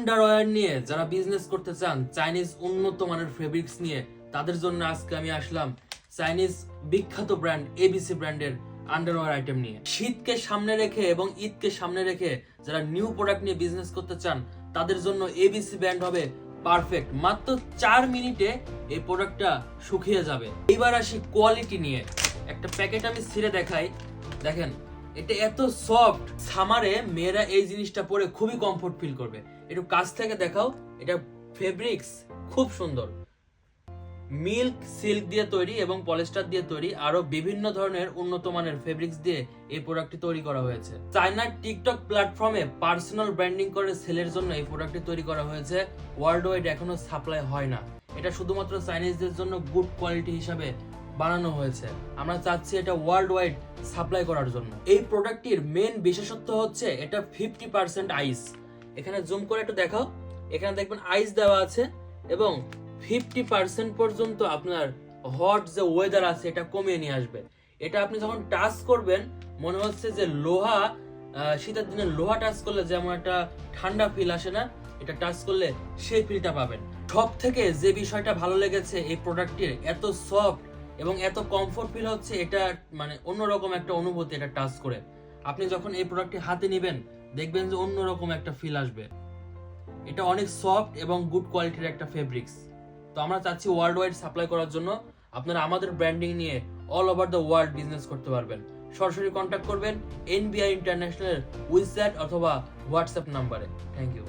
Underwear নিয়ে যারা business করতে চান, চাইনিজ উন্নত মানের ফেব্রিক্স নিয়ে, তাদের জন্য আজকে আমি আসলাম চাইনিজ বিখ্যাত ব্র্যান্ড এবিসি ব্র্যান্ডের আন্ডারওয়্যার আইটেম নিয়ে। শীতকে সামনে রেখে এবং ঈদকে সামনে রেখে যারা নিউ প্রোডাক্ট নিয়ে বিজনেস করতে চান, তাদের জন্য এবিসি ব্র্যান্ড হবে পারফেক্ট। মাত্র 4 মিনিটে এই প্রোডাক্টটা শুকিয়ে যাবে। এবার আসি কোয়ালিটি নিয়ে। একটা প্যাকেট আমি ছিঁড়ে দেখাই, দেখেন এটা এত সফট, সামারে মেয়েরা এই জিনিসটা পরে খুবই কমফোর্ট ফিল করবে। একটু কাছ থেকে দেখাও, এটা ফেব্রিক্স খুব সুন্দর, মিল্ক সিল্ক দিয়ে তৈরি এবং পলিস্টার দিয়ে তৈরি, আরো বিভিন্ন ধরনের উন্নত মানের ফেব্রিক্স দিয়ে এই প্রোডাক্টটি তৈরি করা হয়েছে। চায়নার টিকটক প্ল্যাটফর্মে পার্সোনাল ব্র্যান্ডিং করে সেলের জন্য এই প্রোডাক্টটি তৈরি করা হয়েছে। ওয়ার্ল্ড ওয়াইড এখনো সাপ্লাই হয় না, এটা শুধুমাত্র চাইনিজদের জন্য গুড কোয়ালিটি হিসাবে বানানো হয়েছে। আমরা চাচ্ছি এটা ওয়ার্ল্ড ওয়াইড সাপ্লাই করার জন্য। এই প্রোডাক্টটির মেন বিশেষত্ব হচ্ছে এটা 50% আইস। এখানে জুম করে একটু দেখাও, এখানে দেখবেন আইস দেওয়া আছে এবং 50% পর্যন্ত আপনার হট যে ওয়েদার আছে এটা কমিয়ে নিয়ে আসবে। এটা আপনি যখন টাচ করবেন মনে হচ্ছে যে লোহা, শীতের দিনে লোহা টাচ করলে যেমন একটা ঠান্ডা ফিল আসে না, এটা টাচ করলে সেই ফিলটা পাবেন। সব থেকে যে বিষয়টা ভালো লেগেছে এই প্রোডাক্টটির, এত সফট এবং এত কমফোর্ট ফিল হচ্ছে, এটা মানে অন্যরকম একটা অনুভূতি। এটা টাচ করে আপনি যখন এই প্রোডাক্টটি হাতে নেবেন দেখবেন যে অন্যরকম একটা ফিল আসবে। এটা অনেক সফট এবং গুড কোয়ালিটির একটা ফেব্রিক্স। তো আমরা চাচ্ছি ওয়ার্ল্ড ওয়াইড সাপ্লাই করার জন্য। আপনারা আমাদের ব্র্যান্ডিং নিয়ে all over the world business করতে পারবেন। সরাসরি কন্ট্যাক্ট করবেন এনবিআই ইন্টারন্যাশনাল উইজচ্যাট অথবা হোয়াটসঅ্যাপ নাম্বারে। Thank you.